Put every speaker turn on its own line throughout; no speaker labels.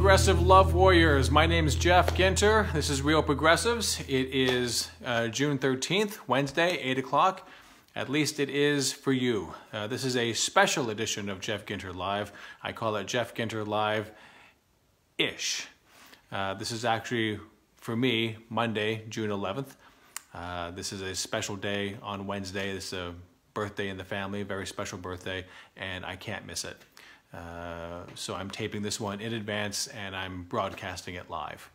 Progressive Love Warriors. My name is Geoff Ginter. This is Real Progressives. It is June 13th, Wednesday, 8 o'clock. At least it is for you. This is a special edition of Geoff Ginter Live. I call it Geoff Ginter Live-ish. This is actually, for me, Monday, June 11th. This is a special day on Wednesday. This is a birthday in the family, a very special birthday, and I can't miss it. So I'm taping this one in advance and I'm broadcasting it live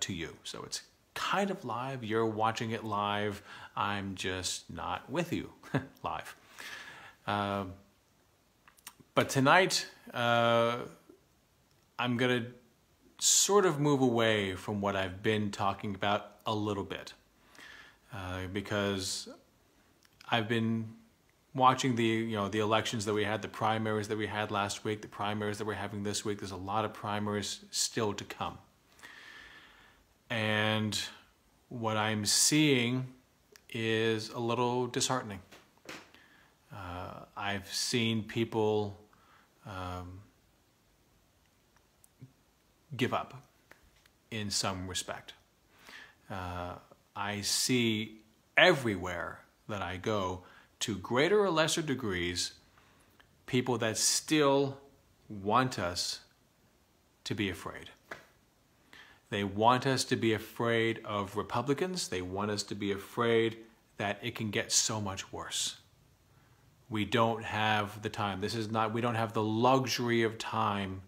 to you. So it's kind of live. You're watching it live. I'm just not with you live. But tonight, I'm going to sort of move away from what I've been talking about a little bit. Because I've been watching the elections that we had, the primaries that we had last week, the primaries that we're having this week. There's a lot of primaries still to come. And what I'm seeing is a little disheartening. I've seen people give up in some respect. I see everywhere that I go, to greater or lesser degrees, people that still want us to be afraid. They want us to be afraid of Republicans. They want us to be afraid that it can get so much worse. We don't have the time. We don't have the luxury of time,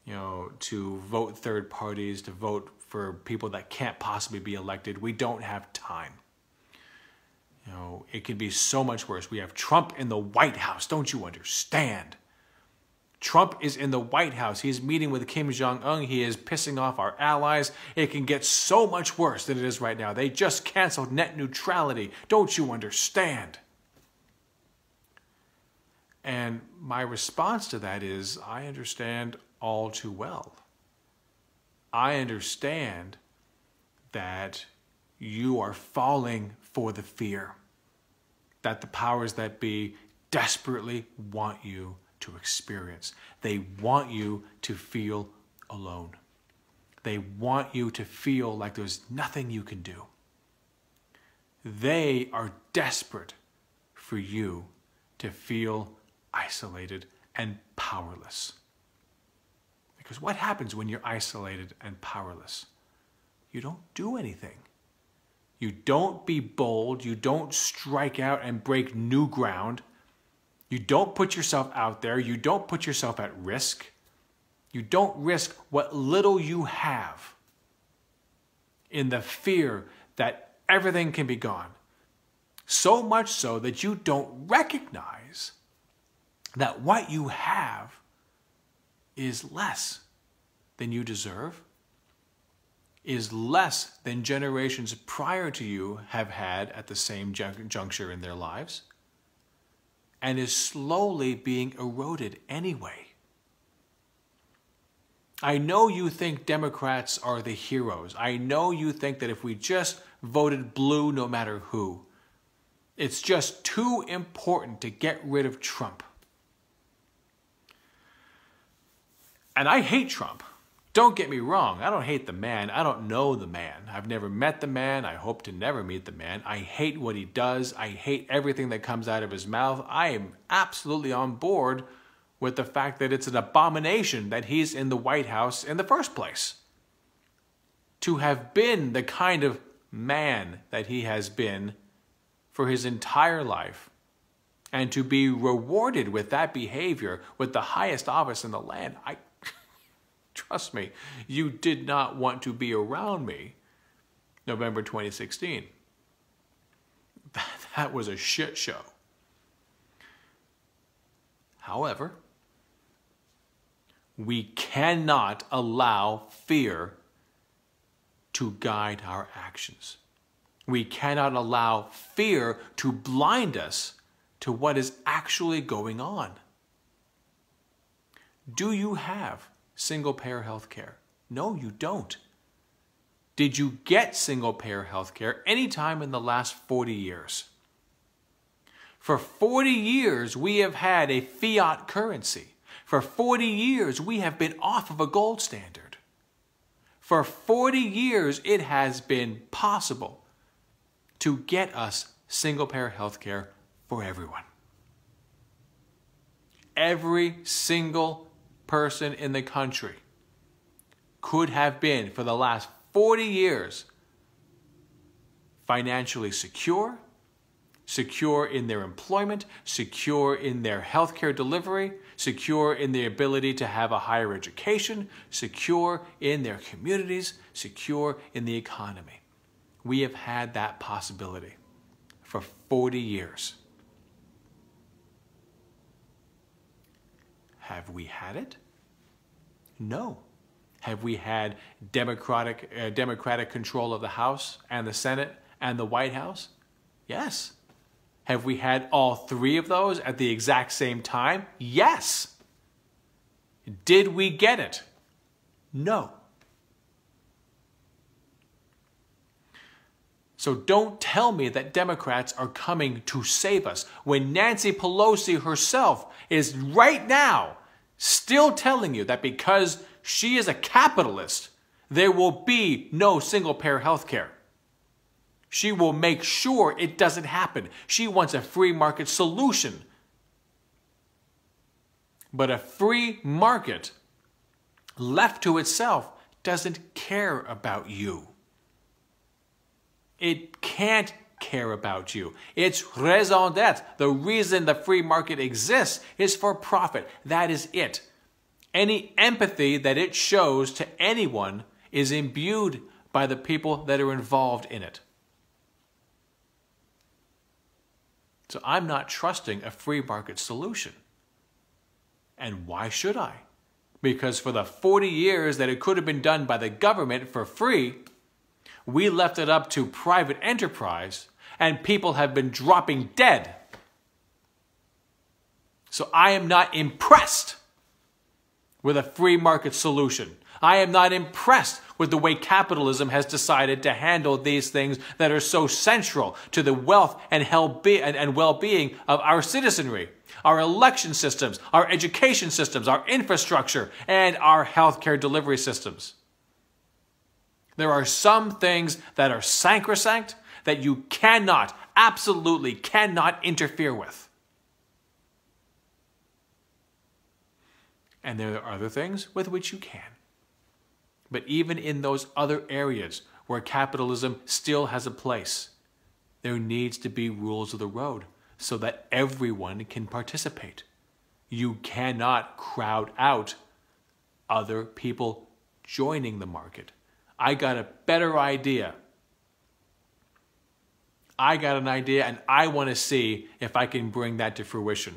to vote third parties, to vote for people that can't possibly be elected. We don't have time. It could be so much worse. We have Trump in the White House. Don't you understand? Trump is in the White House. He's meeting with Kim Jong-un. He is pissing off our allies. It can get so much worse than it is right now. They just canceled net neutrality. Don't you understand? And my response to that is, I understand all too well. I understand that you are falling for the fear that the powers that be desperately want you to experience. They want you to feel alone. They want you to feel like there's nothing you can do. They are desperate for you to feel isolated and powerless. Because what happens when you're isolated and powerless? You don't do anything. You don't be bold. You don't strike out and break new ground. You don't put yourself out there. You don't put yourself at risk. You don't risk what little you have in the fear that everything can be gone. So much so that you don't recognize that what you have is less than you deserve, is less than generations prior to you have had at the same juncture in their lives, and is slowly being eroded anyway. I know you think Democrats are the heroes. I know you think that if we just voted blue no matter who, it's just too important to get rid of Trump. And I hate Trump. Don't get me wrong, I don't hate the man. I don't know the man. I've never met the man. I hope to never meet the man. I hate what he does. I hate everything that comes out of his mouth. I am absolutely on board with the fact that it's an abomination that he's in the White House in the first place. To have been the kind of man that he has been for his entire life, and to be rewarded with that behavior with the highest office in the land, trust me, you did not want to be around me November 2016. That was a shit show. However, we cannot allow fear to guide our actions. We cannot allow fear to blind us to what is actually going on. Do you have single-payer health care? No, you don't. Did you get single-payer health care anytime in the last 40 years? For 40 years, we have had a fiat currency. For 40 years, we have been off of a gold standard. For 40 years, it has been possible to get us single-payer health care for everyone. Every single person in the country could have been, for the last 40 years, financially secure, secure in their employment, secure in their healthcare delivery, secure in the ability to have a higher education, secure in their communities, secure in the economy. We have had that possibility for 40 years. Have we had it? No. Have we had democratic control of the House and the Senate and the White House? Yes. Have we had all three of those at the exact same time? Yes. Did we get it? No. So don't tell me that Democrats are coming to save us when Nancy Pelosi herself is right now still telling you that because she is a capitalist, there will be no single-payer health care. She will make sure it doesn't happen. She wants a free market solution. But a free market left to itself doesn't care about you. It can't care about you. Its raison d'etre, the reason the free market exists, is for profit. That is it. Any empathy that it shows to anyone is imbued by the people that are involved in it. So I'm not trusting a free market solution. And why should I? Because for the 40 years that it could have been done by the government for free, we left it up to private enterprise, and people have been dropping dead. So I am not impressed with a free market solution. I am not impressed with the way capitalism has decided to handle these things that are so central to the wealth and well-being of our citizenry, our election systems, our education systems, our infrastructure, and our healthcare delivery systems. There are some things that are sacrosanct that you cannot, absolutely cannot interfere with. And there are other things with which you can. But even in those other areas where capitalism still has a place, there needs to be rules of the road so that everyone can participate. You cannot crowd out other people joining the market. I got a better idea. I got an idea, and I want to see if I can bring that to fruition.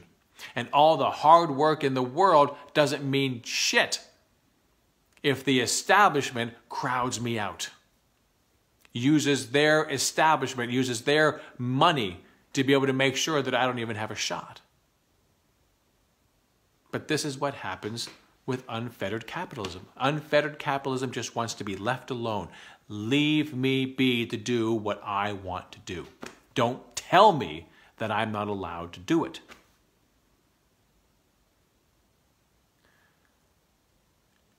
And all the hard work in the world doesn't mean shit if the establishment crowds me out, uses their establishment, uses their money to be able to make sure that I don't even have a shot. But this is what happens with unfettered capitalism. Unfettered capitalism just wants to be left alone. Leave me be to do what I want to do. Don't tell me that I'm not allowed to do it.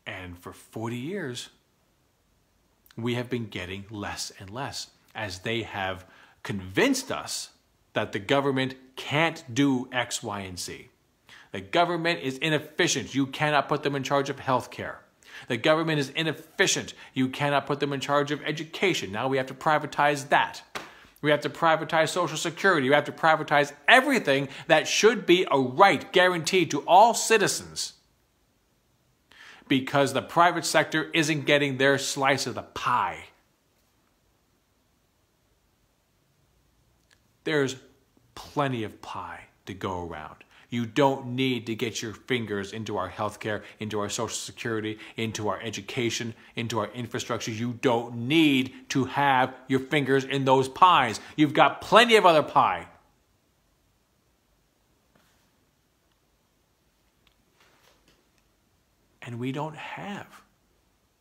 And for 40 years, we have been getting less and less as they have convinced us that the government can't do X, Y, and Z. The government is inefficient. You cannot put them in charge of health care. The government is inefficient. You cannot put them in charge of education. Now we have to privatize that. We have to privatize Social Security. We have to privatize everything that should be a right guaranteed to all citizens because the private sector isn't getting their slice of the pie. There's plenty of pie to go around. You don't need to get your fingers into our healthcare, into our Social Security, into our education, into our infrastructure. You don't need to have your fingers in those pies. You've got plenty of other pie. And we don't have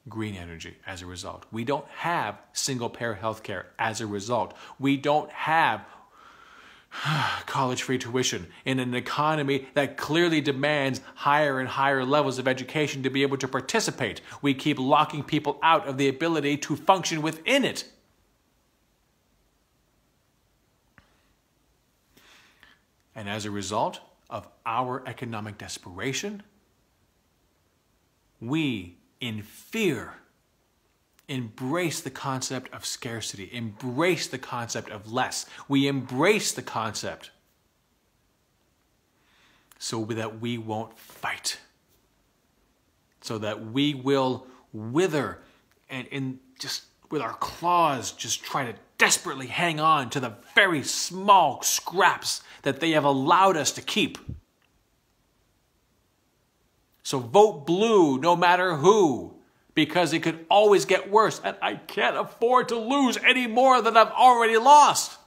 green energy as a result. We don't have single-payer healthcare as a result. We don't have college free tuition in an economy that clearly demands higher and higher levels of education to be able to participate. We keep locking people out of the ability to function within it. And as a result of our economic desperation, we, in fear, embrace the concept of scarcity, embrace the concept of less. We embrace the concept so that we won't fight, so that we will wither and just with our claws just try to desperately hang on to the very small scraps that they have allowed us to keep. So vote blue no matter who, because it could always get worse, and I can't afford to lose any more than I've already lost.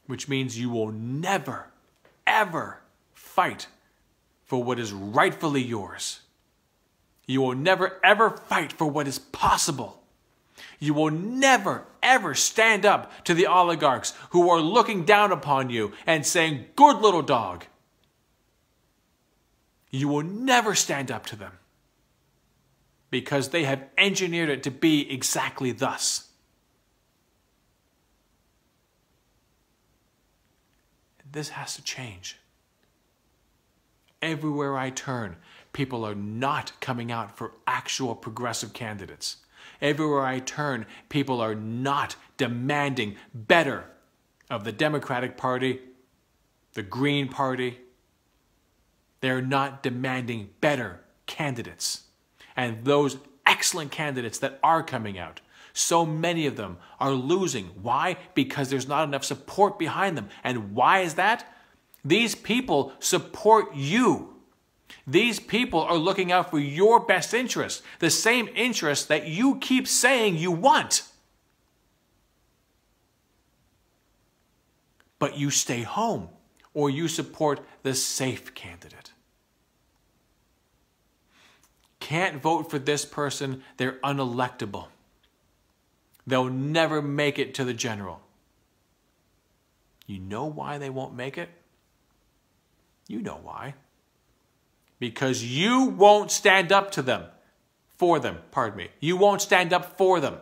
Which means you will never, ever fight for what is rightfully yours. You will never, ever fight for what is possible. You will never, ever stand up to the oligarchs who are looking down upon you and saying, "Good little dog." You will never stand up to them because they have engineered it to be exactly thus. This has to change. Everywhere I turn, people are not coming out for actual progressive candidates. Everywhere I turn, people are not demanding better of the Democratic Party, the Green Party. They're not demanding better candidates. And those excellent candidates that are coming out, so many of them are losing. Why? Because there's not enough support behind them. And why is that? These people support you. These people are looking out for your best interest, the same interest that you keep saying you want. But you stay home or you support the safe candidate. Can't vote for this person, they're unelectable. They'll never make it to the general. You know why they won't make it? You know why. Because you won't stand up to them, for them, pardon me. You won't stand up for them.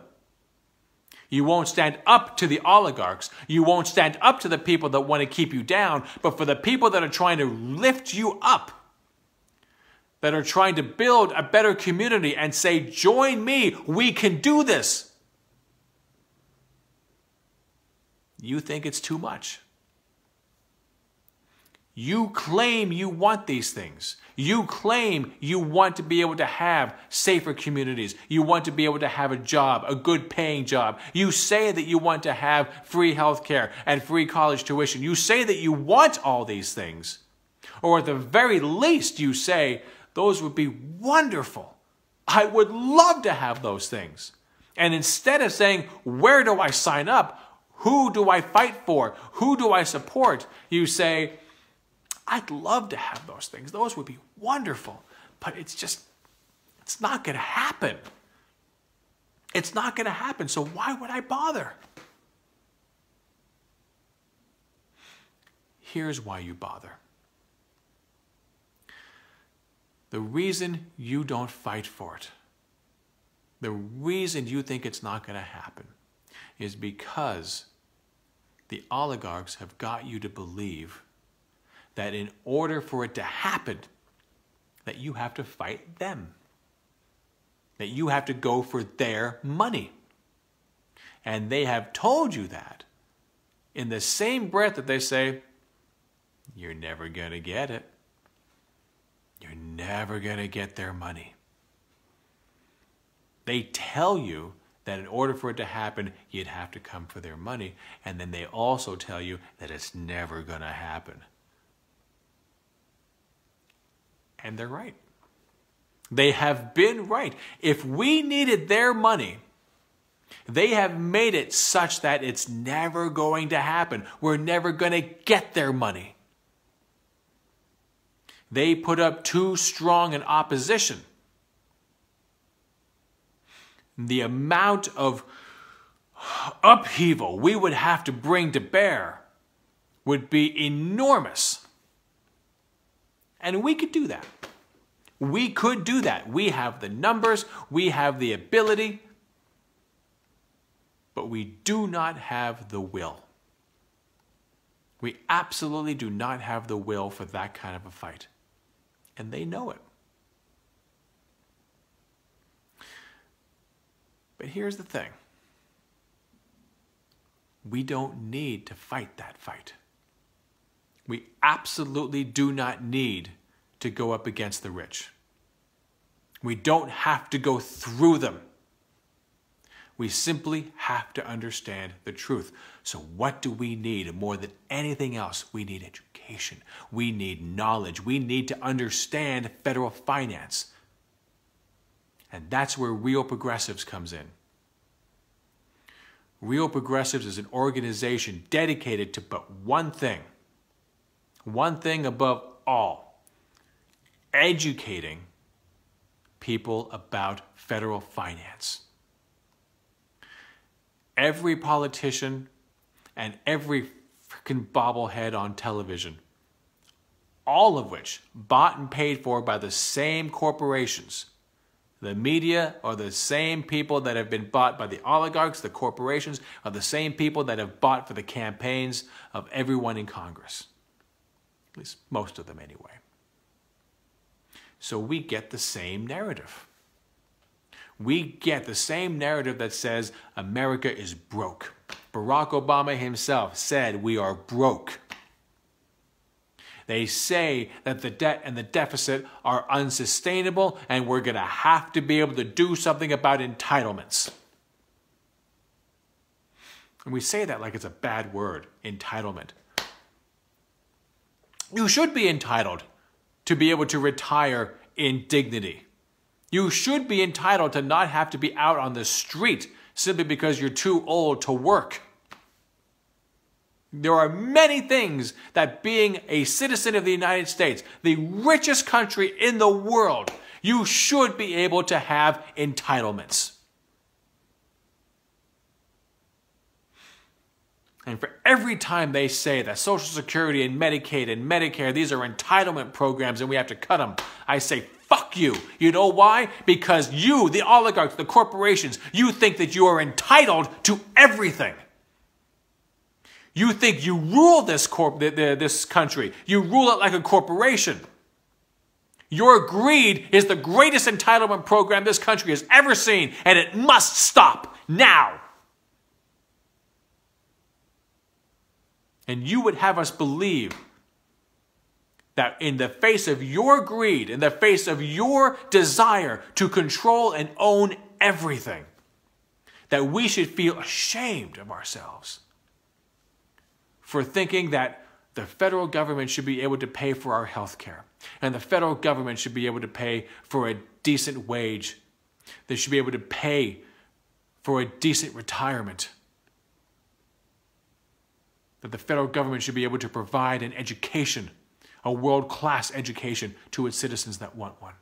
You won't stand up to the oligarchs. You won't stand up to the people that want to keep you down, but for the people that are trying to lift you up, that are trying to build a better community and say, join me, we can do this. You think it's too much. You claim you want these things. You claim you want to be able to have safer communities. You want to be able to have a job, a good paying job. You say that you want to have free health care and free college tuition. You say that you want all these things. Or at the very least, you say, those would be wonderful. I would love to have those things. And instead of saying, where do I sign up? Who do I fight for? Who do I support? You say, I'd love to have those things. Those would be wonderful. But it's not going to happen. It's not going to happen. So why would I bother? Here's why you bother. The reason you don't fight for it, the reason you think it's not going to happen, is because the oligarchs have got you to believe that in order for it to happen, that you have to fight them. That you have to go for their money. And they have told you that in the same breath that they say, you're never going to get it. You're never going to get their money. They tell you that in order for it to happen, you'd have to come for their money. And then they also tell you that it's never going to happen. And they're right. They have been right. If we needed their money, they have made it such that it's never going to happen. We're never going to get their money. They put up too strong an opposition. The amount of upheaval we would have to bring to bear would be enormous. And we could do that. We could do that. We have the numbers, we have the ability, but we do not have the will. We absolutely do not have the will for that kind of a fight. And they know it. But here's the thing. We don't need to fight that fight. We absolutely do not need to go up against the rich. We don't have to go through them. We simply have to understand the truth. So what do we need more than anything else? We need education. We need knowledge. We need to understand federal finance. And that's where Real Progressives comes in. Real Progressives is an organization dedicated to but one thing above all: educating people about federal finance. Every politician and every freaking bobblehead on television, all of which bought and paid for by the same corporations. The media are the same people that have been bought by the oligarchs. The corporations are the same people that have bought for the campaigns of everyone in Congress. At least most of them anyway. So we get the same narrative. We get the same narrative that says America is broke. Barack Obama himself said we are broke. They say that the debt and the deficit are unsustainable and we're going to have to be able to do something about entitlements. And we say that like it's a bad word, entitlement. You should be entitled to be able to retire in dignity. You should be entitled to not have to be out on the street simply because you're too old to work. There are many things that being a citizen of the United States, the richest country in the world, you should be able to have entitlements. And for every time they say that Social Security and Medicaid and Medicare, these are entitlement programs and we have to cut them, I say, fuck you. You know why? Because you, the oligarchs, the corporations, you think that you are entitled to everything. You think you rule this country. You rule it like a corporation. Your greed is the greatest entitlement program this country has ever seen, and it must stop now. And you would have us believe that in the face of your greed, in the face of your desire to control and own everything, that we should feel ashamed of ourselves for thinking that the federal government should be able to pay for our health care, and the federal government should be able to pay for a decent wage. They should be able to pay for a decent retirement. That the federal government should be able to provide an education, a world-class education to its citizens that want one.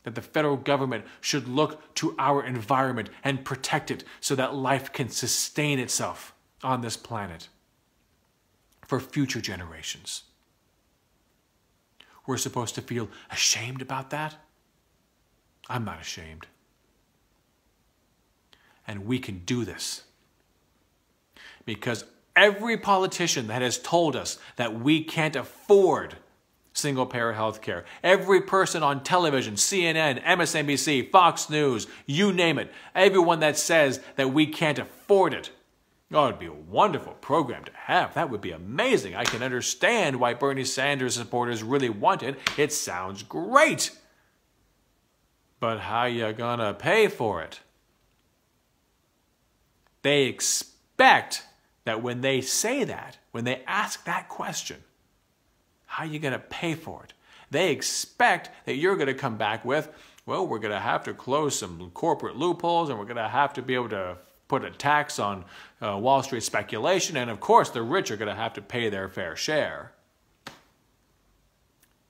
That the federal government should look to our environment and protect it so that life can sustain itself on this planet for future generations. We're supposed to feel ashamed about that? I'm not ashamed. And we can do this. Because every politician that has told us that we can't afford single-payer health care, every person on television, CNN, MSNBC, Fox News, you name it, everyone that says that we can't afford it, oh, it'd be a wonderful program to have. That would be amazing. I can understand why Bernie Sanders supporters really want it. It sounds great. But how you gonna pay for it? They expect that when they say that, when they ask that question, how are you going to pay for it? They expect that you're going to come back with, well, we're going to have to close some corporate loopholes and we're going to have to be able to put a tax on Wall Street speculation. And of course, the rich are going to have to pay their fair share.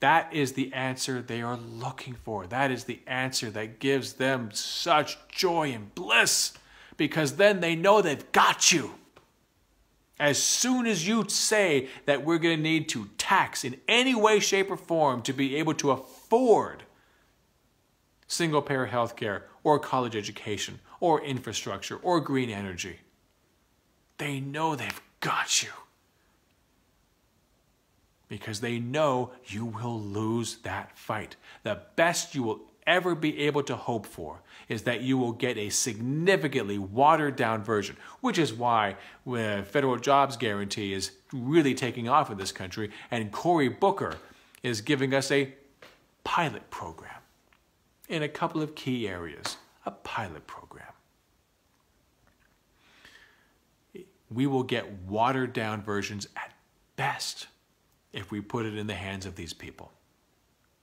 That is the answer they are looking for. That is the answer that gives them such joy and bliss. because then they know they've got you. As soon as you say that we're going to need to tax in any way, shape, or form to be able to afford single-payer health care or college education or infrastructure or green energy, they know they've got you. Because they know you will lose that fight. The best you will ever be able to hope for is that you will get a significantly watered down version, which is why federal jobs guarantee is really taking off in this country, and Cory Booker is giving us a pilot program in a couple of key areas. A pilot program. We will get watered down versions at best if we put it in the hands of these people.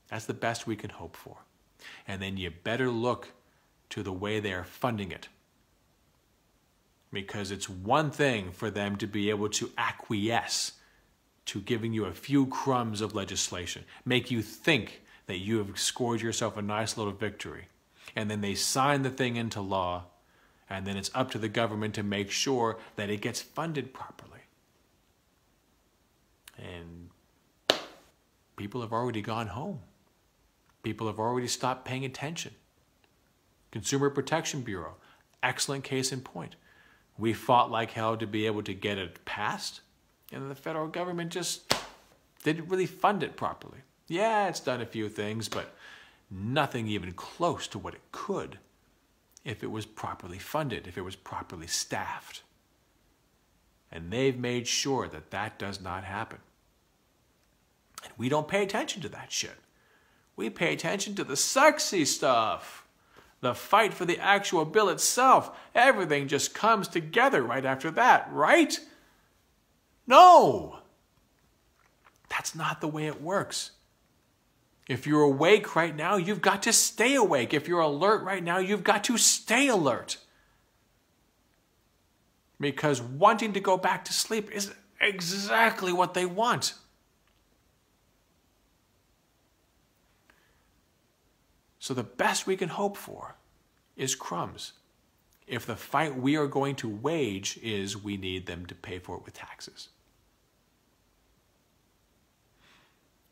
That's the best we can hope for. And then you better look to the way they are funding it. Because it's one thing for them to be able to acquiesce to giving you a few crumbs of legislation, make you think that you have scored yourself a nice little victory. And then they sign the thing into law, and then it's up to the government to make sure that it gets funded properly. And people have already gone home. People have already stopped paying attention. Consumer Protection Bureau, excellent case in point. We fought like hell to be able to get it passed, and the federal government just didn't really fund it properly. Yeah, it's done a few things, but nothing even close to what it could if it was properly funded, if it was properly staffed. And they've made sure that that does not happen. And we don't pay attention to that shit. We pay attention to the sexy stuff. The fight for the actual bill itself. Everything just comes together right after that, right? No! That's not the way it works. If you're awake right now, you've got to stay awake. If you're alert right now, you've got to stay alert. Because wanting to go back to sleep is exactly what they want. So the best we can hope for is crumbs. If the fight we are going to wage is we need them to pay for it with taxes.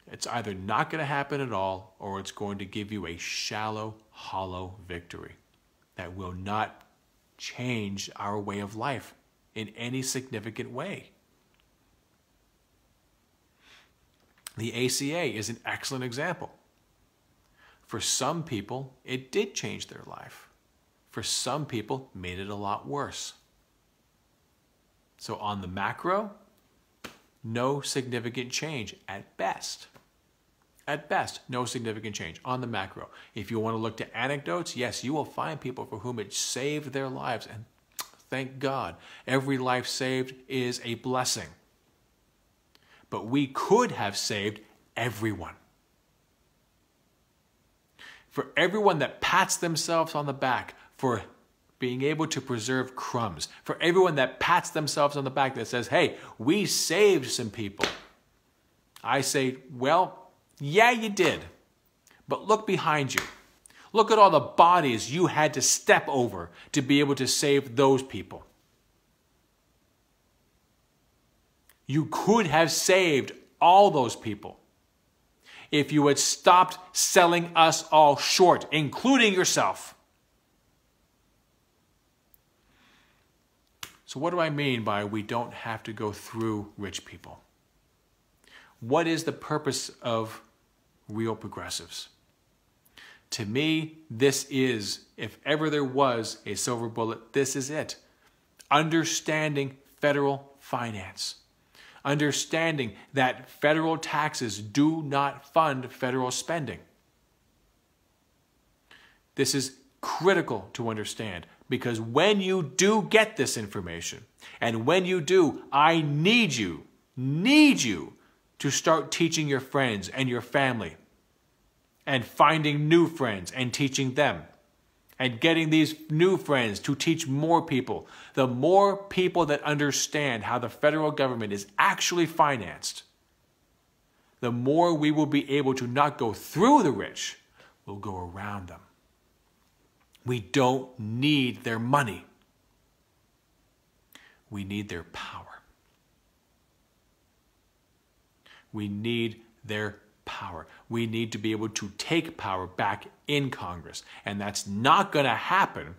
It's either not going to happen at all, or it's going to give you a shallow, hollow victory that will not change our way of life in any significant way. The ACA is an excellent example. For some people, it did change their life. For some people, it made it a lot worse. So on the macro, no significant change at best. At best, no significant change on the macro. If you want to look to anecdotes, yes, you will find people for whom it saved their lives. And thank God, every life saved is a blessing. But we could have saved everyone. For everyone that pats themselves on the back for being able to preserve crumbs, for everyone that pats themselves on the back that says, hey, we saved some people, I say, well, yeah, you did. But look behind you. Look at all the bodies you had to step over to be able to save those people. You could have saved all those people if you had stopped selling us all short, including yourself. So what do I mean by we don't have to go through rich people? What is the purpose of real progressives? To me, this is, if ever there was a silver bullet, this is it. Understanding federal finance. Understanding that federal taxes do not fund federal spending. This is critical to understand, because when you do get this information, and when you do, I need you to start teaching your friends and your family, and finding new friends and teaching them, and getting these new friends to teach more people. The more people that understand how the federal government is actually financed, the more we will be able to not go through the rich, we'll go around them. We don't need their money. We need their power. We need their power. We need to be able to take power back in Congress. And that's not going to happen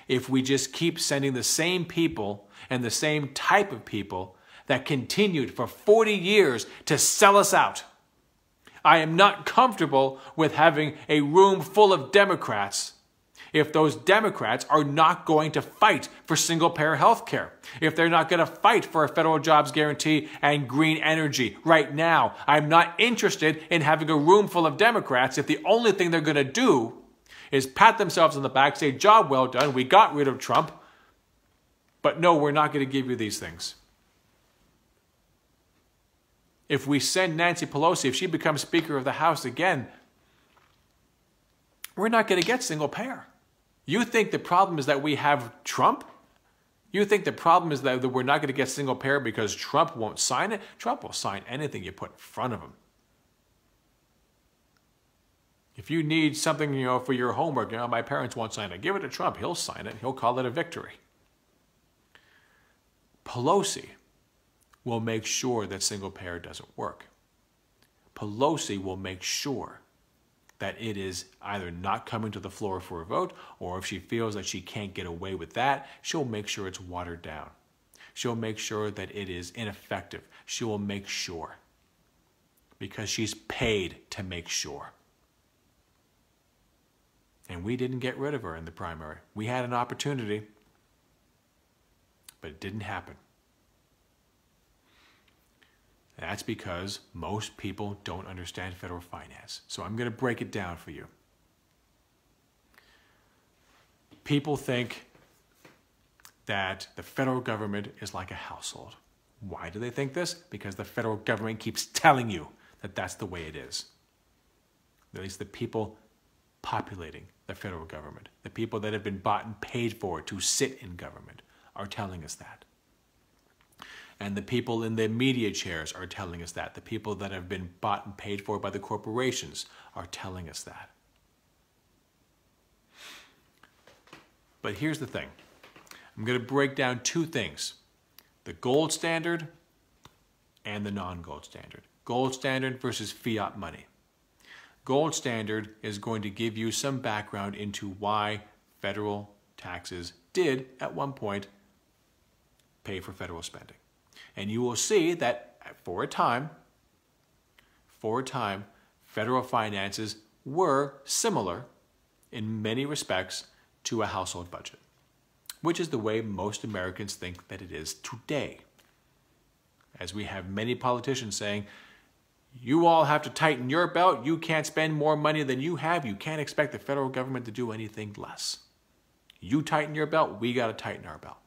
if we just keep sending the same people and the same type of people that continued for 40 years to sell us out. I am not comfortable with having a room full of Democrats if those Democrats are not going to fight for single-payer health care, if they're not going to fight for a federal jobs guarantee and green energy right now. I'm not interested in having a room full of Democrats if the only thing they're going to do is pat themselves on the back, say, job well done, we got rid of Trump, but no, we're not going to give you these things. If we send Nancy Pelosi, if she becomes Speaker of the House again, we're not going to get single payer. You think the problem is that we have Trump? You think the problem is that we're not going to get single payer because Trump won't sign it? Trump will sign anything you put in front of him. If you need something, for your homework, my parents won't sign it. Give it to Trump. He'll sign it. He'll call it a victory. Pelosi will make sure that single payer doesn't work. Pelosi will make sure that it is either not coming to the floor for a vote, or if she feels that she can't get away with that, she'll make sure it's watered down. She'll make sure that it is ineffective. She will make sure, because she's paid to make sure. And we didn't get rid of her in the primary. We had an opportunity, but it didn't happen. That's because most people don't understand federal finance. So I'm going to break it down for you. People think that the federal government is like a household. Why do they think this? Because the federal government keeps telling you that that's the way it is. At least the people populating the federal government, the people that have been bought and paid for to sit in government, are telling us that. And the people in the media chairs are telling us that. The people that have been bought and paid for by the corporations are telling us that. But here's the thing. I'm going to break down two things: the gold standard and the non-gold standard. Gold standard versus fiat money. Gold standard is going to give you some background into why federal taxes did, at one point, pay for federal spending. And you will see that for a time, federal finances were similar in many respects to a household budget, which is the way most Americans think that it is today. As we have many politicians saying, you all have to tighten your belt, you can't spend more money than you have, you can't expect the federal government to do anything less. You tighten your belt, we got to tighten our belt.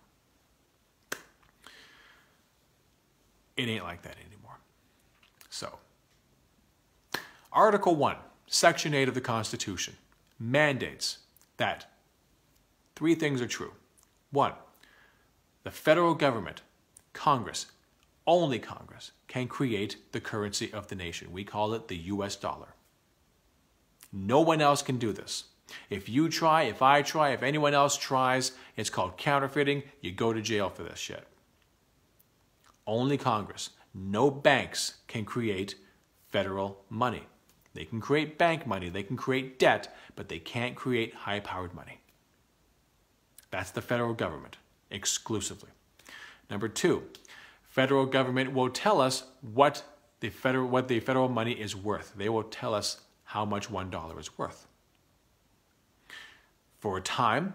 It ain't like that anymore. So, Article 1, Section 8 of the Constitution mandates that three things are true. 1, the federal government, Congress, only Congress, can create the currency of the nation. We call it the US dollar. No one else can do this. If you try, if I try, if anyone else tries, it's called counterfeiting. You go to jail for this shit. Only Congress. No banks can create federal money. They can create bank money, they can create debt, but they can't create high-powered money. That's the federal government, exclusively. Number 2, federal government will tell us what the federal money is worth. They will tell us how much $1 is worth. For a time,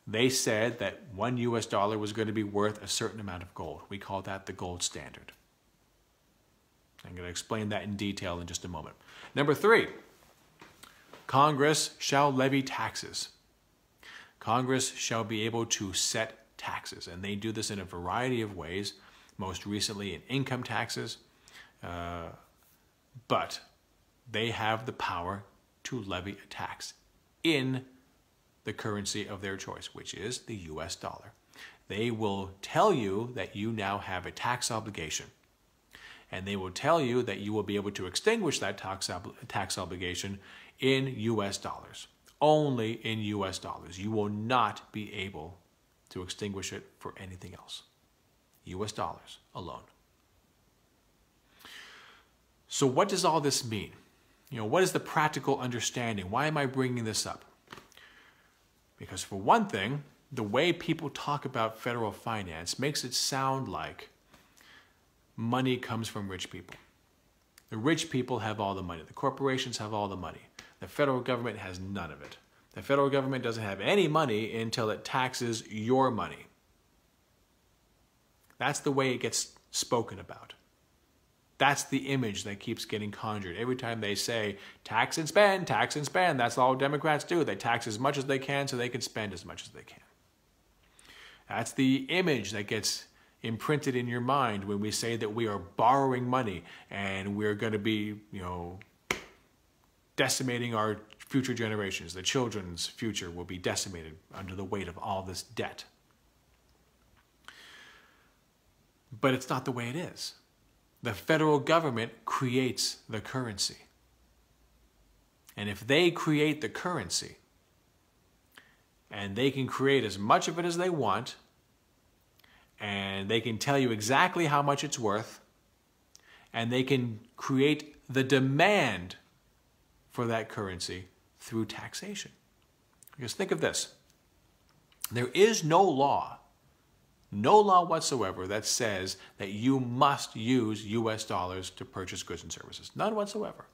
they said that $1 US was going to be worth a certain amount of gold. We call that the gold standard. I'm going to explain that in detail in just a moment. Number 3, Congress shall levy taxes. Congress shall be able to set taxes, and they do this in a variety of ways, most recently in income taxes, but they have the power to levy a tax in the currency of their choice, which is the US dollar. They will tell you that you now have a tax obligation, and they will tell you that you will be able to extinguish that tax obligation in US dollars, only in US dollars. You will not be able to extinguish it for anything else. US dollars alone. So what does all this mean? What is the practical understanding? Why am I bringing this up? Because for one thing, the way people talk about federal finance makes it sound like money comes from rich people. The rich people have all the money. The corporations have all the money. The federal government has none of it. The federal government doesn't have any money until it taxes your money. That's the way it gets spoken about. That's the image that keeps getting conjured. Every time they say tax and spend, that's all Democrats do. They tax as much as they can so they can spend as much as they can. That's the image that gets imprinted in your mind when we say that we are borrowing money and we're going to be, decimating our future generations. The children's future will be decimated under the weight of all this debt. But it's not the way it is. The federal government creates the currency. And if they create the currency, and they can create as much of it as they want, and they can tell you exactly how much it's worth, and they can create the demand for that currency through taxation. Because think of this. There is no law whatsoever that says that you must use US dollars to purchase goods and services. None whatsoever.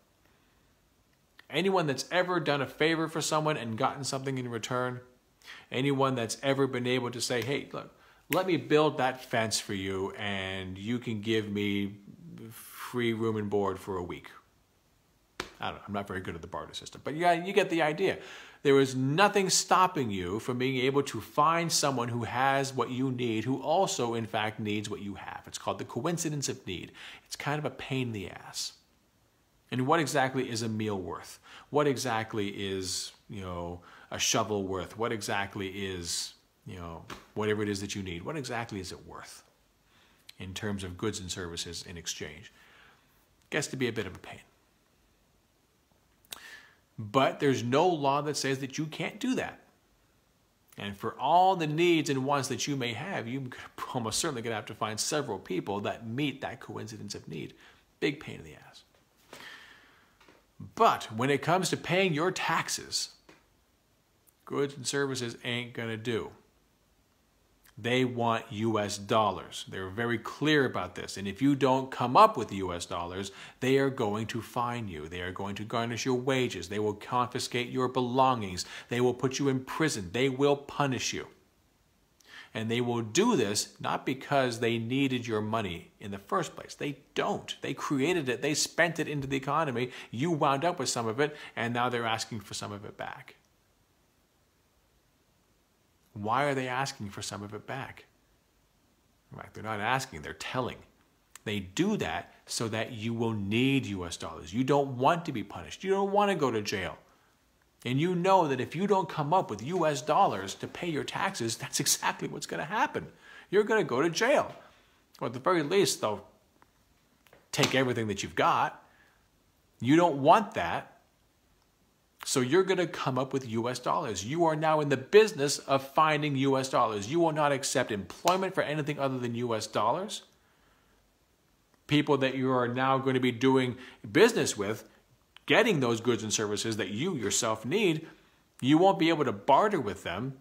Anyone that's ever done a favor for someone and gotten something in return, anyone that's ever been able to say, hey, look, let me build that fence for you and you can give me free room and board for a week. I don't know, I'm not very good at the barter system, but yeah, you get the idea. There is nothing stopping you from being able to find someone who has what you need, who also, in fact, needs what you have. It's called the coincidence of need. It's kind of a pain in the ass. And what exactly is a meal worth? What exactly is, a shovel worth? What exactly is, whatever it is that you need? What exactly is it worth in terms of goods and services in exchange? Gets to be a bit of a pain. But there's no law that says that you can't do that. And for all the needs and wants that you may have, you're almost certainly going to have to find several people that meet that coincidence of need. Big pain in the ass. But when it comes to paying your taxes, goods and services ain't going to do. They want US dollars. They're very clear about this. And if you don't come up with US dollars, they are going to fine you. They are going to garnish your wages. They will confiscate your belongings. They will put you in prison. They will punish you. And they will do this not because they needed your money in the first place. They don't. They created it. They spent it into the economy. You wound up with some of it, and now they're asking for some of it back. Why are they asking for some of it back? In fact, they're not asking, they're telling. They do that so that you will need US dollars. You don't want to be punished. You don't want to go to jail. And you know that if you don't come up with US dollars to pay your taxes, that's exactly what's going to happen. You're going to go to jail. Or at the very least, they'll take everything that you've got. You don't want that. So you're going to come up with US dollars. You are now in the business of finding US dollars. You will not accept employment for anything other than US dollars. People that you are now going to be doing business with, getting those goods and services that you yourself need, you won't be able to barter with them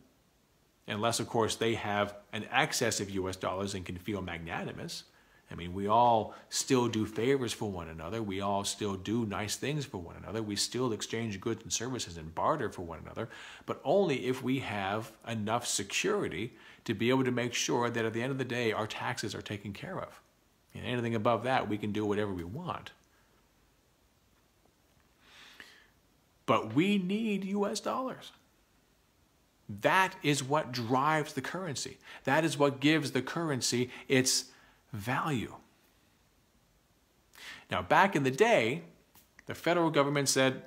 unless, of course, they have an excess of US dollars and can feel magnanimous. I mean, we all still do favors for one another. We all still do nice things for one another. We still exchange goods and services and barter for one another, but only if we have enough security to be able to make sure that at the end of the day, our taxes are taken care of. And anything above that, we can do whatever we want. But we need US dollars. That is what drives the currency. That is what gives the currency its value. Now, back in the day, the federal government said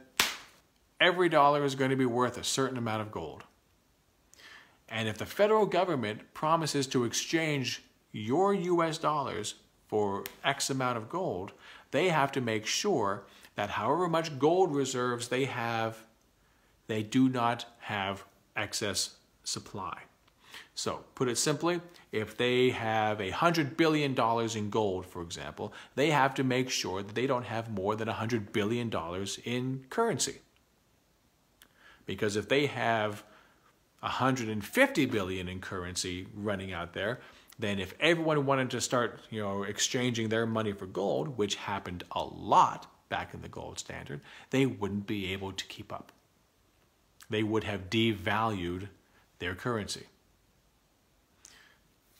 every dollar is going to be worth a certain amount of gold. And if the federal government promises to exchange your US dollars for X amount of gold, they have to make sure that however much gold reserves they have, they do not have excess supply. So, put it simply, if they have $100 billion in gold, for example, they have to make sure that they don't have more than $100 billion in currency. Because if they have 150 billion in currency running out there, then if everyone wanted to start, exchanging their money for gold, which happened a lot back in the gold standard, they wouldn't be able to keep up. They would have devalued their currency.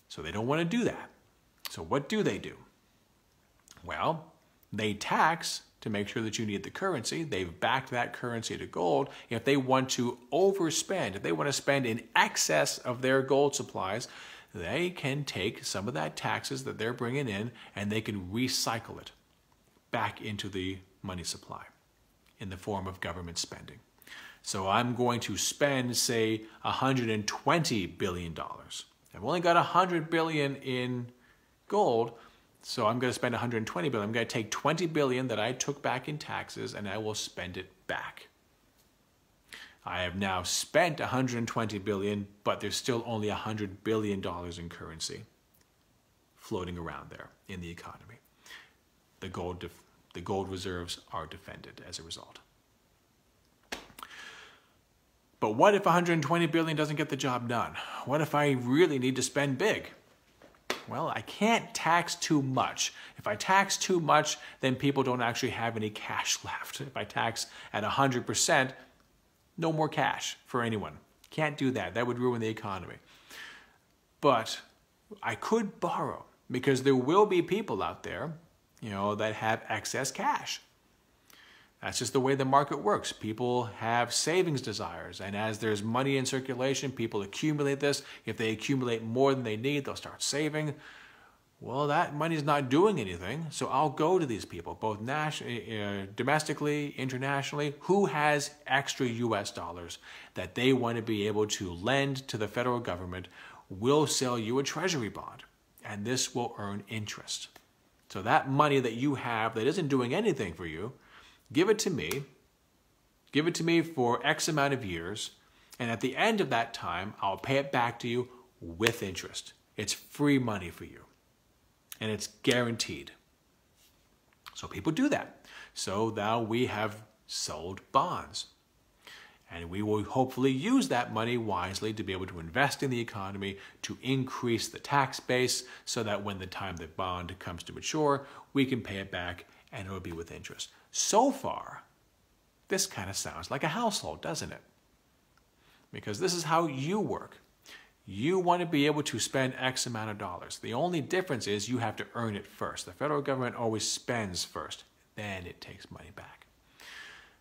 So they don't want to do that. So what do? Well, they tax to make sure that you need the currency. They've backed that currency to gold. If they want to overspend, if they want to spend in excess of their gold supplies, they can take some of that taxes that they're bringing in and they can recycle it back into the money supply in the form of government spending. So I'm going to spend, say, $120 billion. I've only got $100 billion in gold, so I'm going to spend $120 billion. I'm going to take $20 billion that I took back in taxes, and I will spend it back. I have now spent $120 billion, but there's still only $100 billion in currency floating around there in the economy. The gold reserves are defended as a result. But what if $120 billion doesn't get the job done? What if I really need to spend big? Well, I can't tax too much. If I tax too much, then people don't actually have any cash left. If I tax at 100%, no more cash for anyone. Can't do that. That would ruin the economy. But I could borrow, because there will be people out there, that have excess cash. That's just the way the market works. People have savings desires, and as there's money in circulation, people accumulate this. If they accumulate more than they need, they'll start saving. Well, that money's not doing anything, so I'll go to these people, both domestically, internationally, who has extra US dollars that they want to be able to lend to the federal government. We'll sell you a treasury bond, and this will earn interest. So that money that you have that isn't doing anything for you, give it to me. Give it to me for X amount of years, and at the end of that time, I'll pay it back to you with interest. It's free money for you, and it's guaranteed. So people do that. So now we have sold bonds, and we will hopefully use that money wisely to be able to invest in the economy, to increase the tax base, so that when the time the bond comes to mature, we can pay it back, and it will be with interest. So far, this kind of sounds like a household, doesn't it? Because this is how you work. You want to be able to spend X amount of dollars. The only difference is you have to earn it first. The federal government always spends first, then it takes money back.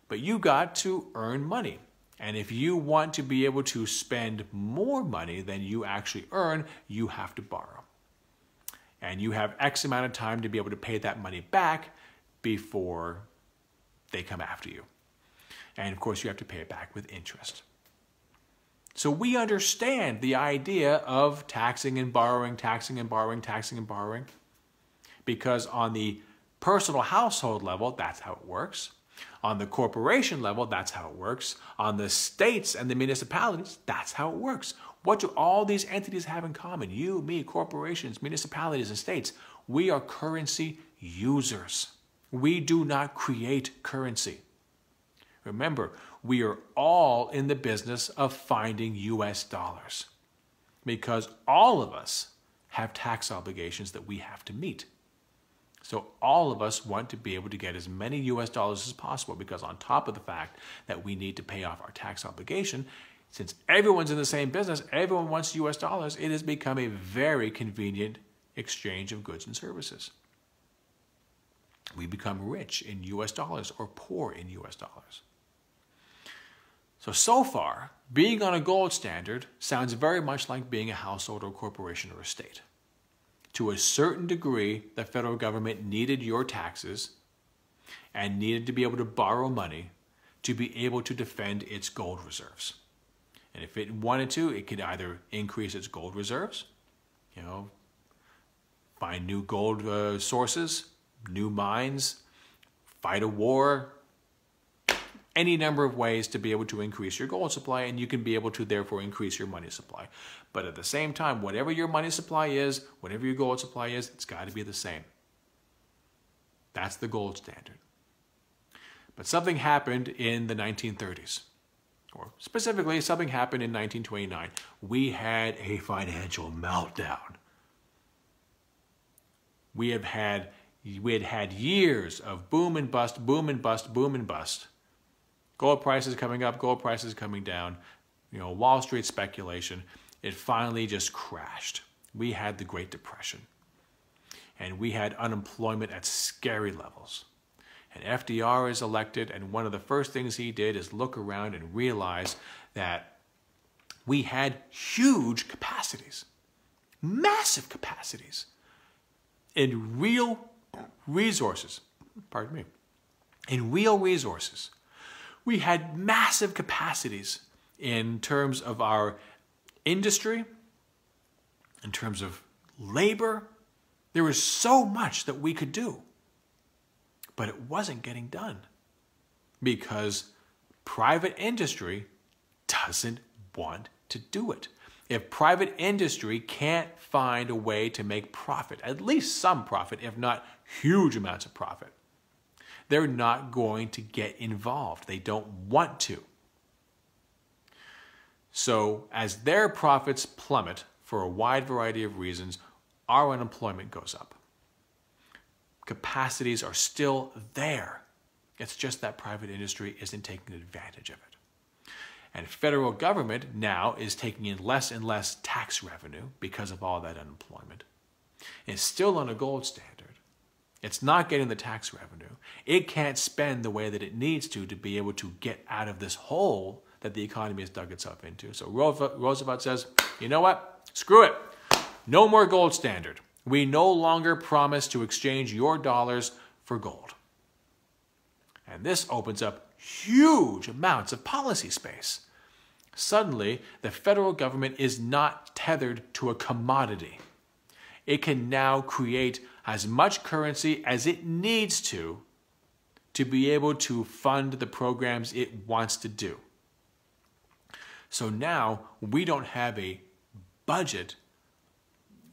But you got to earn money. And if you want to be able to spend more money than you actually earn, you have to borrow. And you have X amount of time to be able to pay that money back before they come after you. And of course, you have to pay it back with interest. So we understand the idea of taxing and borrowing, taxing and borrowing, taxing and borrowing, because on the personal household level, that's how it works. On the corporation level, that's how it works. On the states and the municipalities, that's how it works. What do all these entities have in common? You, me, corporations, municipalities, and states. We are currency users. We do not create currency. Remember, we are all in the business of finding US dollars, because all of us have tax obligations that we have to meet. So all of us want to be able to get as many US dollars as possible, because on top of the fact that we need to pay off our tax obligation, since everyone's in the same business, everyone wants US dollars, it has become a very convenient exchange of goods and services. We become rich in US dollars or poor in US dollars. So far, being on a gold standard sounds very much like being a household or corporation or a state. To a certain degree, the federal government needed your taxes and needed to be able to borrow money to be able to defend its gold reserves. And if it wanted to, it could either increase its gold reserves, find new gold sources, new mines, fight a war, any number of ways to be able to increase your gold supply, and you can be able to therefore increase your money supply. But at the same time, whatever your money supply is, whatever your gold supply is, it's got to be the same. That's the gold standard. But something happened in the 1930s, or specifically something happened in 1929. We had a financial meltdown. We had had years of boom and bust, boom and bust, boom and bust. Gold prices coming up, gold prices coming down, Wall Street speculation. It finally just crashed. We had the Great Depression. And we had unemployment at scary levels. And FDR is elected, and one of the first things he did is look around and realize that we had huge capacities, massive capacities, in real resources. In real resources. We had massive capacities in terms of our industry, in terms of labor. There was so much that we could do. But it wasn't getting done because private industry doesn't want to do it. If private industry can't find a way to make profit, at least some profit, if not huge amounts of profit, they're not going to get involved. They don't want to. So as their profits plummet for a wide variety of reasons, our unemployment goes up. Capacities are still there. It's just that private industry isn't taking advantage of it. And federal government now is taking in less and less tax revenue because of all that unemployment. It's still on a gold standard. It's not getting the tax revenue. It can't spend the way that it needs to be able to get out of this hole that the economy has dug itself into. So Roosevelt says, you know what? Screw it. No more gold standard. We no longer promise to exchange your dollars for gold. And this opens up huge amounts of policy space. Suddenly, the federal government is not tethered to a commodity. It can now create as much currency as it needs to be able to fund the programs it wants to do. So now we don't have a budget.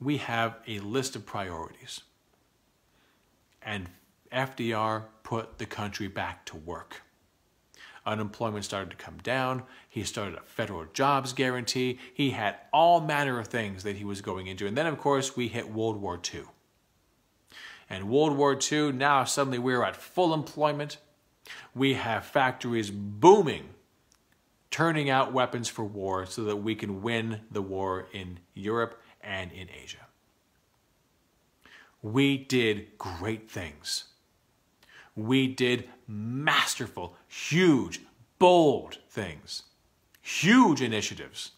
We have a list of priorities. And FDR put the country back to work. Unemployment started to come down. He started a federal jobs guarantee. He had all manner of things that he was going into. And then, of course, we hit World War II. And World War II, now suddenly we're at full employment. We have factories booming, turning out weapons for war so that we can win the war in Europe and in Asia. We did great things. We did masterful, huge, bold things. Huge initiatives.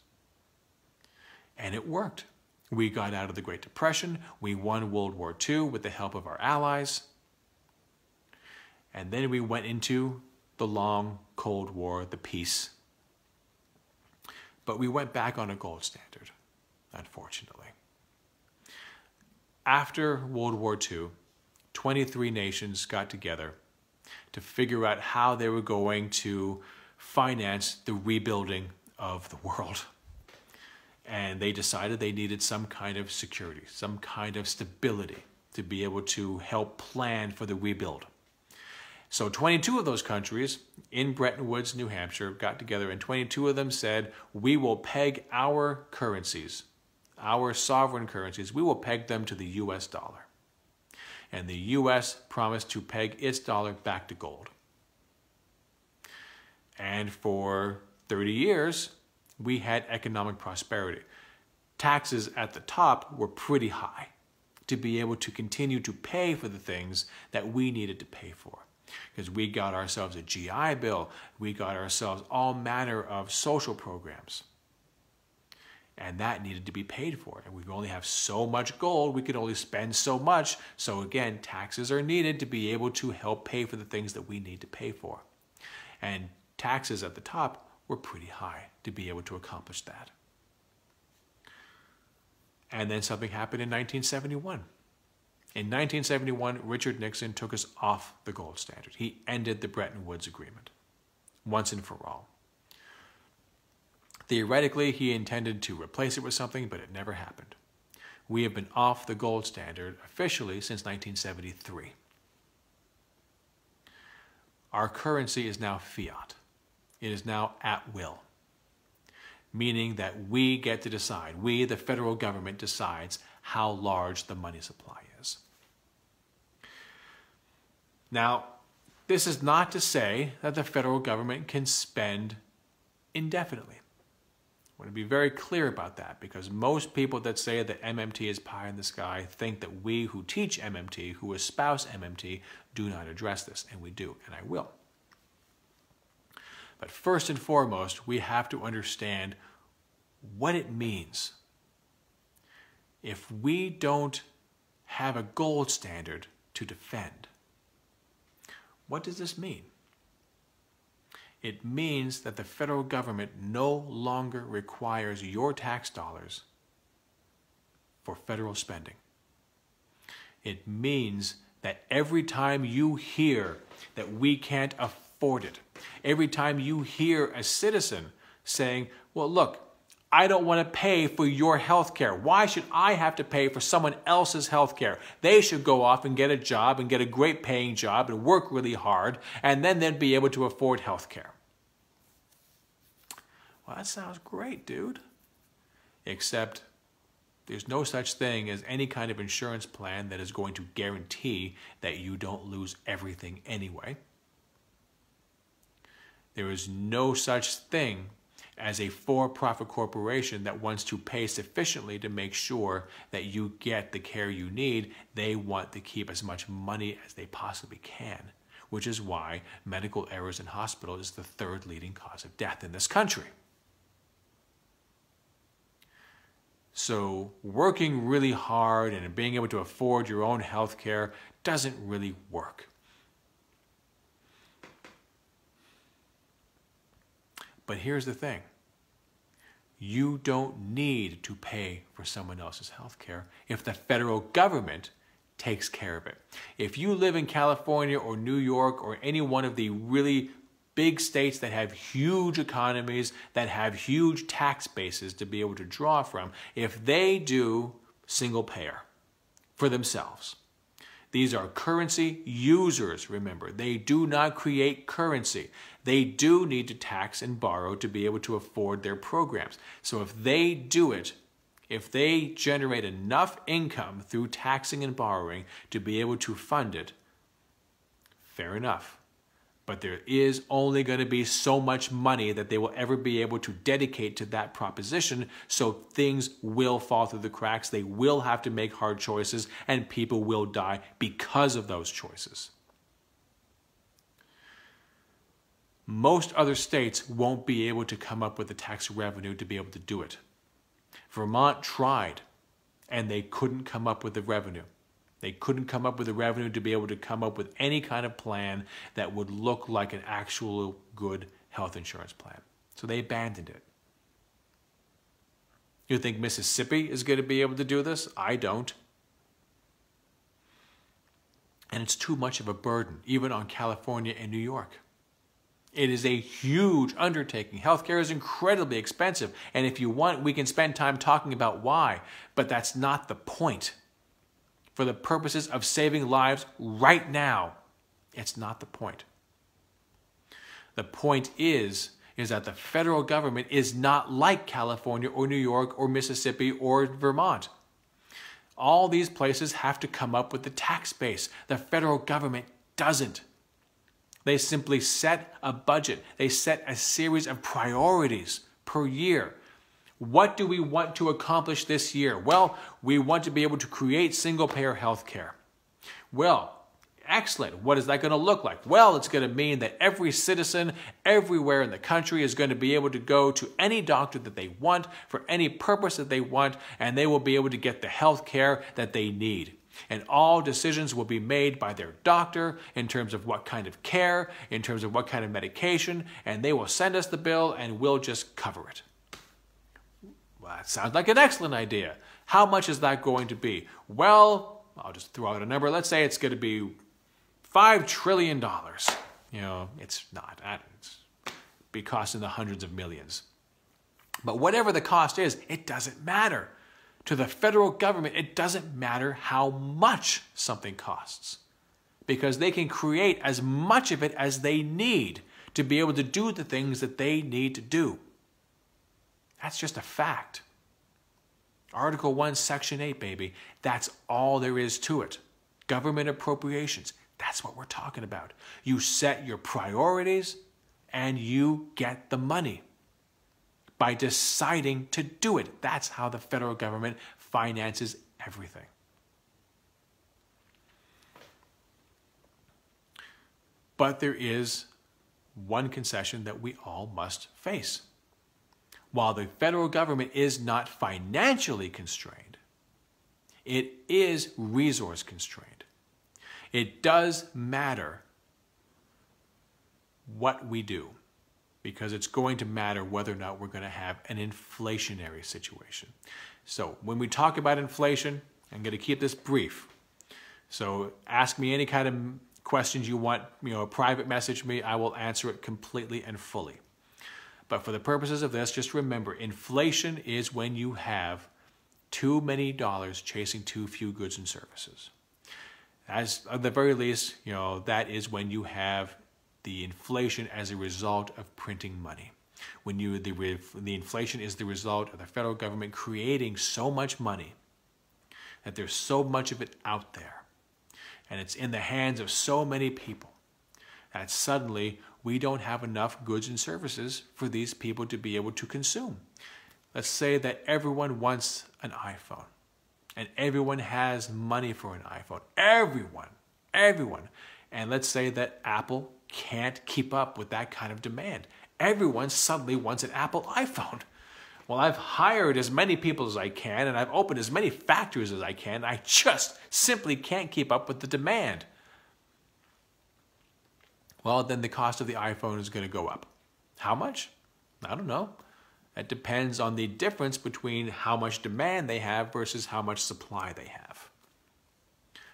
And it worked. We got out of the Great Depression. We won World War II with the help of our allies. And then we went into the long Cold War, the peace. But we went back on a gold standard, unfortunately. After World War II, 23 nations got together to figure out how they were going to finance the rebuilding of the world. And they decided they needed some kind of security, some kind of stability to be able to help plan for the rebuild. So 22 of those countries in Bretton Woods, New Hampshire, got together, and 22 of them said, we will peg our currencies, our sovereign currencies, we will peg them to the US dollar. And the US promised to peg its dollar back to gold. And for 30 years, we had economic prosperity. Taxes at the top were pretty high to be able to continue to pay for the things that we needed to pay for. Because we got ourselves a GI Bill, we got ourselves all manner of social programs. And that needed to be paid for. And we only have so much gold, we could only spend so much. So again, taxes are needed to be able to help pay for the things that we need to pay for. And taxes at the top were pretty high to be able to accomplish that. And then something happened in 1971. In 1971, Richard Nixon took us off the gold standard. He ended the Bretton Woods Agreement. once and for all. Theoretically, he intended to replace it with something, but it never happened. We have been off the gold standard officially since 1973. Our currency is now fiat. It is now at will, meaning that we get to decide. We, the federal government, decides how large the money supply is. Now, this is not to say that the federal government can spend indefinitely. I want to be very clear about that, because most people that say that MMT is pie in the sky think that we who teach MMT, who espouse MMT, do not address this, and we do, and I will. But first and foremost, we have to understand what it means if we don't have a gold standard to defend. What does this mean? It means that the federal government no longer requires your tax dollars for federal spending. It means that every time you hear that we can't afford it, every time you hear a citizen saying, well, look, I don't want to pay for your health care. Why should I have to pay for someone else's health care? They should go off and get a job and get a great paying job and work really hard, and then they'd be able to afford health care. Well, that sounds great, dude. Except there's no such thing as any kind of insurance plan that is going to guarantee that you don't lose everything anyway. There is no such thing as a for-profit corporation that wants to pay sufficiently to make sure that you get the care you need. They want to keep as much money as they possibly can, which is why medical errors in hospital is the third leading cause of death in this country. So working really hard and being able to afford your own health care doesn't really work. But here's the thing. You don't need to pay for someone else's health care if the federal government takes care of it. If you live in California or New York or any one of the really big states that have huge economies, that have huge tax bases to be able to draw from, if they do single payer for themselves, these are currency users, remember. They do not create currency. They do need to tax and borrow to be able to afford their programs. So if they do it, if they generate enough income through taxing and borrowing to be able to fund it, fair enough. But there is only going to be so much money that they will ever be able to dedicate to that proposition, so things will fall through the cracks. They will have to make hard choices, and people will die because of those choices. Most other states won't be able to come up with the tax revenue to be able to do it. Vermont tried, and they couldn't come up with the revenue. They couldn't come up with the revenue to be able to come up with any kind of plan that would look like an actual good health insurance plan. So they abandoned it. You think Mississippi is going to be able to do this? I don't. And it's too much of a burden, even on California and New York. It is a huge undertaking. Healthcare is incredibly expensive. And if you want, we can spend time talking about why. But that's not the point. For the purposes of saving lives right now, it's not the point. The point is that the federal government is not like California or New York or Mississippi or Vermont. All these places have to come up with the tax base. The federal government doesn't. They simply set a budget. They set a series of priorities per year. What do we want to accomplish this year? Well, we want to be able to create single-payer health care. Well, excellent. What is that going to look like? Well, it's going to mean that every citizen everywhere in the country is going to be able to go to any doctor that they want for any purpose that they want, and they will be able to get the health care that they need. And all decisions will be made by their doctor in terms of what kind of care, in terms of what kind of medication, and they will send us the bill and we'll just cover it. Well, that sounds like an excellent idea. How much is that going to be? Well, I'll just throw out a number. Let's say it's going to be $5 trillion. You know, it's not. It's be costing the hundreds of millions. But whatever the cost is, it doesn't matter. To the federal government, it doesn't matter how much something costs, because they can create as much of it as they need to be able to do the things that they need to do. That's just a fact. Article 1, Section 8, baby. That's all there is to it. Government appropriations. That's what we're talking about. You set your priorities and you get the money by deciding to do it. That's how the federal government finances everything. But there is one concession that we all must face. While the federal government is not financially constrained, it is resource constrained. It does matter what we do, because it's going to matter whether or not we're going to have an inflationary situation. So when we talk about inflation, I'm going to keep this brief. So ask me any kind of questions you want, a private message me, I will answer it completely and fully. But for the purposes of this, just remember, inflation is when you have too many dollars chasing too few goods and services. As at the very least, that is when you have the inflation as a result of printing money. When the inflation is the result of the federal government creating so much money that there's so much of it out there, and it's in the hands of so many people, that suddenly we don't have enough goods and services for these people to be able to consume. Let's say that everyone wants an iPhone, and everyone has money for an iPhone. Everyone. And let's say that Apple can't keep up with that kind of demand. Everyone suddenly wants an Apple iPhone. Well, I've hired as many people as I can, and I've opened as many factories as I can. I just simply can't keep up with the demand. Well, then the cost of the iPhone is going to go up. How much? I don't know. It depends on the difference between how much demand they have versus how much supply they have.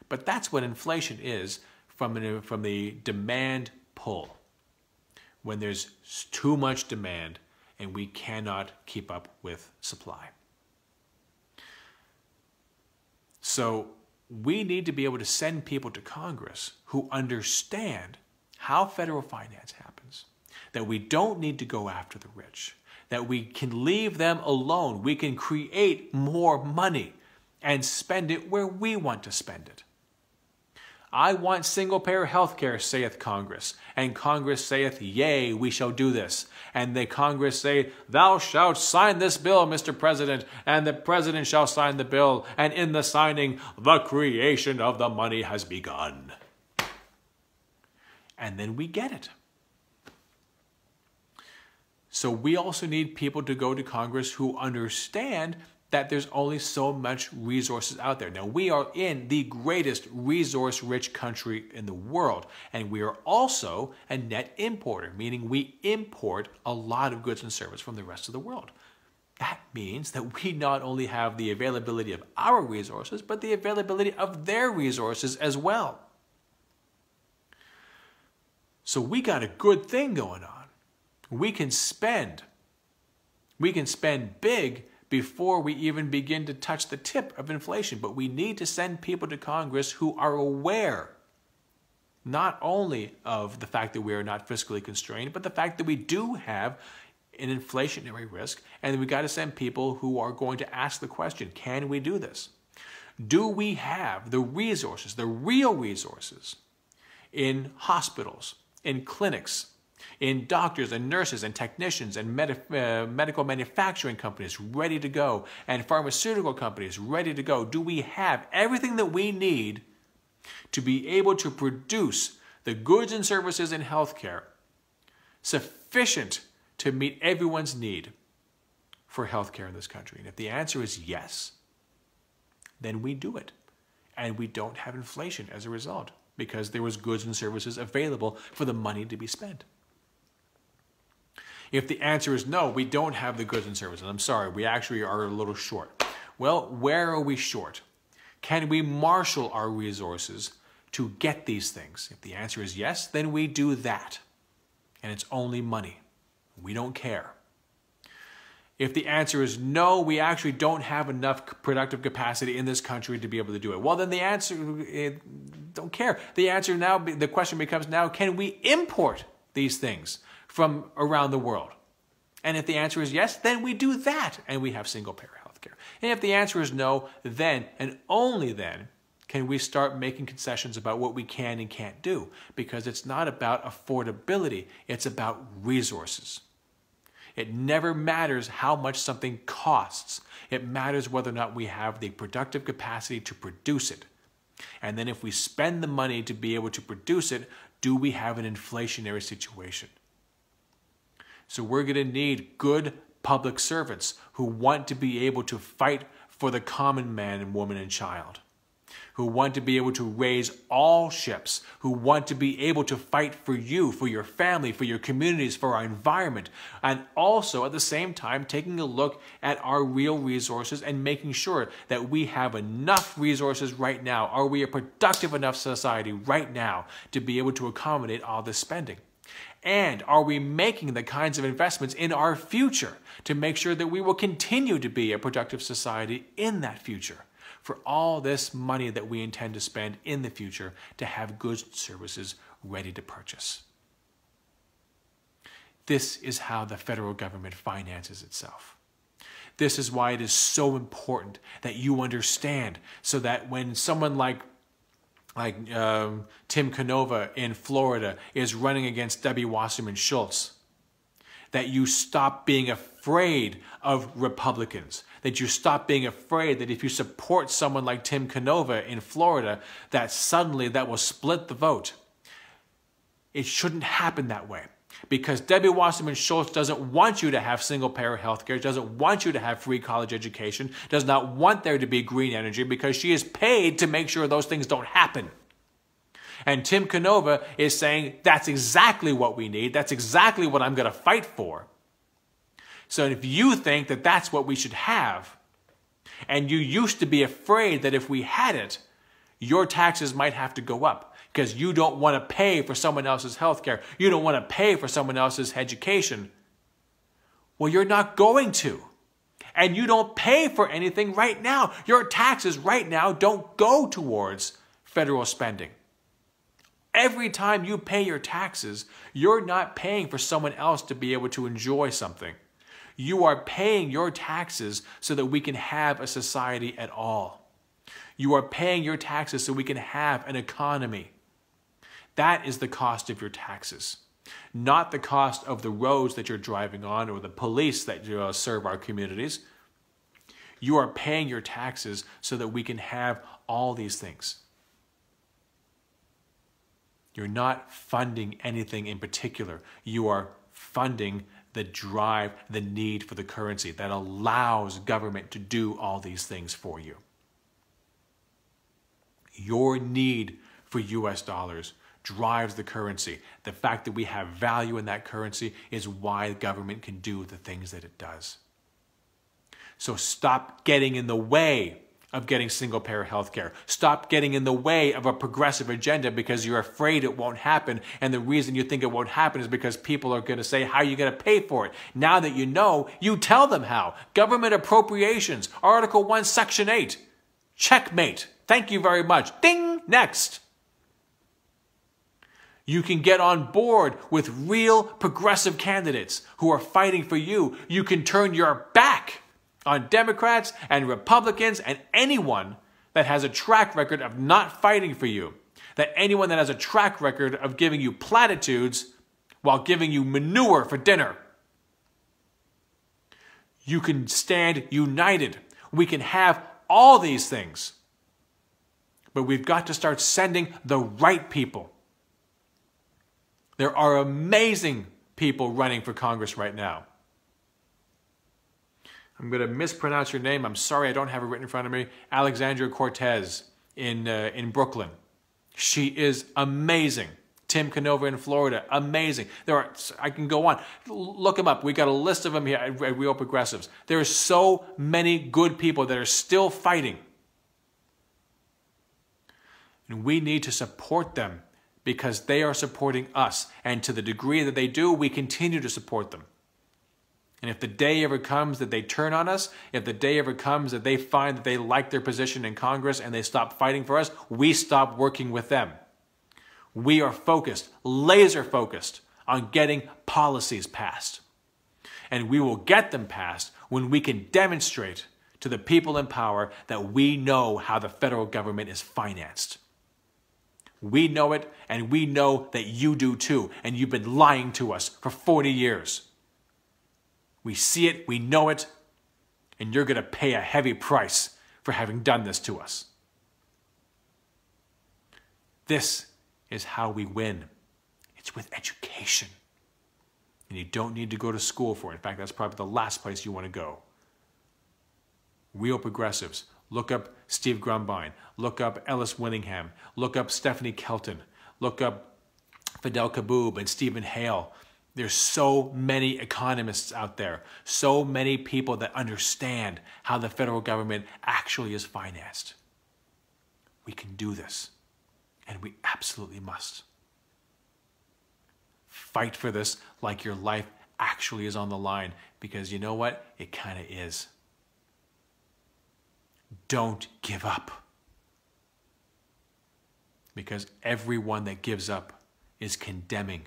But that's what inflation is from the demand pull. When there's too much demand and we cannot keep up with supply. So we need to be able to send people to Congress who understand how federal finance happens, that we don't need to go after the rich, that we can leave them alone. We can create more money and spend it where we want to spend it. I want single-payer health care, saith Congress. And Congress saith, yea, we shall do this. And the Congress say, thou shalt sign this bill, Mr. President. And the President shall sign the bill. And in the signing, the creation of the money has begun. And then we get it. So we also need people to go to Congress who understand that there's only so much resources out there. Now, we are in the greatest resource-rich country in the world, and we are also a net importer, meaning we import a lot of goods and services from the rest of the world. That means that we not only have the availability of our resources, but the availability of their resources as well. So we got a good thing going on. We can spend big before we even begin to touch the tip of inflation. But we need to send people to Congress who are aware not only of the fact that we are not fiscally constrained, but the fact that we do have an inflationary risk. And we got to send people who are going to ask the question, can we do this? Do we have the resources, the real resources, in hospitals, in clinics, in doctors and nurses and technicians and medical manufacturing companies ready to go, and pharmaceutical companies ready to go? Do we have everything that we need to be able to produce the goods and services in healthcare sufficient to meet everyone's need for healthcare in this country? And if the answer is yes, then we do it. And we don't have inflation as a result, because there was goods and services available for the money to be spent. If the answer is no, we don't have the goods and services, I'm sorry, we actually are a little short. Well, where are we short? Can we marshal our resources to get these things? If the answer is yes, then we do that. And it's only money. We don't care. If the answer is no, we actually don't have enough productive capacity in this country to be able to do it. Well, then the answer, don't care. The answer now, the question becomes now, can we import these things from around the world? And if the answer is yes, then we do that and we have single-payer healthcare. And if the answer is no, then and only then can we start making concessions about what we can and can't do, because it's not about affordability, it's about resources. It never matters how much something costs. It matters whether or not we have the productive capacity to produce it. And then if we spend the money to be able to produce it, do we have an inflationary situation? So we're going to need good public servants who want to be able to fight for the common man and woman and child, who want to be able to raise all ships, who want to be able to fight for you, for your family, for your communities, for our environment, and also at the same time taking a look at our real resources and making sure that we have enough resources right now. Are we a productive enough society right now to be able to accommodate all this spending? And are we making the kinds of investments in our future to make sure that we will continue to be a productive society in that future, for all this money that we intend to spend in the future to have goods and services ready to purchase? This is how the federal government finances itself. This is why it is so important that you understand, so that when someone like Tim Canova in Florida is running against Debbie Wasserman Schultz, that you stop being afraid of Republicans, that you stop being afraid that if you support someone like Tim Canova in Florida, that suddenly that will split the vote. It shouldn't happen that way, because Debbie Wasserman Schultz doesn't want you to have single-payer health care, doesn't want you to have free college education, does not want there to be green energy, because she is paid to make sure those things don't happen. And Tim Canova is saying, that's exactly what we need, that's exactly what I'm going to fight for. So if you think that that's what we should have, and you used to be afraid that if we had it, your taxes might have to go up, because you don't want to pay for someone else's health care, you don't want to pay for someone else's education. Well, you're not going to. And you don't pay for anything right now. Your taxes right now don't go towards federal spending. Every time you pay your taxes, you're not paying for someone else to be able to enjoy something. You are paying your taxes so that we can have a society at all. You are paying your taxes so we can have an economy. That is the cost of your taxes, not the cost of the roads that you're driving on or the police that serve our communities. You are paying your taxes so that we can have all these things. You're not funding anything in particular. You are funding the drive, the need for the currency that allows government to do all these things for you. Your need for US dollars drives the currency. The fact that we have value in that currency is why government can do the things that it does. So stop getting in the way of getting single-payer health care. Stop getting in the way of a progressive agenda because you're afraid it won't happen, and the reason you think it won't happen is because people are going to say, how are you going to pay for it? Now that you know, you tell them how. Government appropriations, Article 1, Section 8. Checkmate. Thank you very much. Ding! Next. You can get on board with real progressive candidates who are fighting for you. You can turn your back on Democrats and Republicans and anyone that has a track record of not fighting for you. That anyone that has a track record of giving you platitudes while giving you manure for dinner. You can stand united. We can have all these things. But we've got to start sending the right people. There are amazing people running for Congress right now. I'm going to mispronounce your name. I'm sorry, I don't have it written in front of me. Alexandria Cortez in Brooklyn. She is amazing. Tim Canova in Florida, amazing. I can go on. Look them up. We got a list of them here at Real Progressives. There are so many good people that are still fighting. And we need to support them because they are supporting us. And to the degree that they do, we continue to support them. And if the day ever comes that they turn on us, if the day ever comes that they find that they like their position in Congress and they stop fighting for us, we stop working with them. We are focused, laser focused, on getting policies passed. And we will get them passed when we can demonstrate to the people in power that we know how the federal government is financed. We know it, and we know that you do too, and you've been lying to us for 40 years. We see it, we know it, and you're going to pay a heavy price for having done this to us. This is how we win. It's with education. And you don't need to go to school for it. In fact, that's probably the last place you want to go. Real progressives. Look up Steve Grumbine. Look up Ellis Winningham. Look up Stephanie Kelton. Look up Fidel Kaboub and Stephen Hale. There's so many economists out there, so many people that understand how the federal government actually is financed. We can do this, and we absolutely must. Fight for this like your life actually is on the line, because you know what? It kind of is. Don't give up. Because everyone that gives up is condemning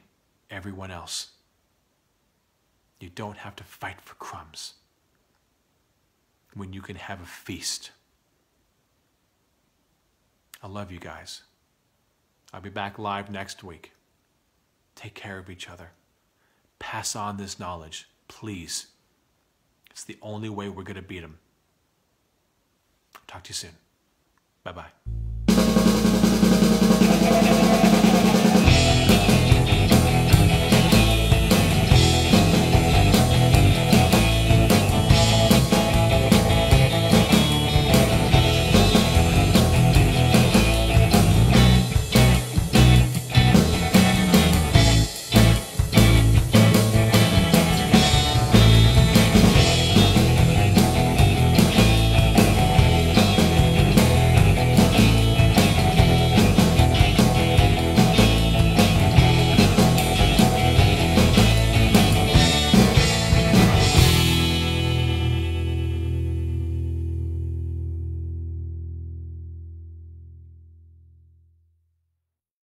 everyone else. You don't have to fight for crumbs when you can have a feast. I love you guys. I'll be back live next week. Take care of each other. Pass on this knowledge, please. It's the only way we're going to beat them. Talk to you soon. Bye-bye.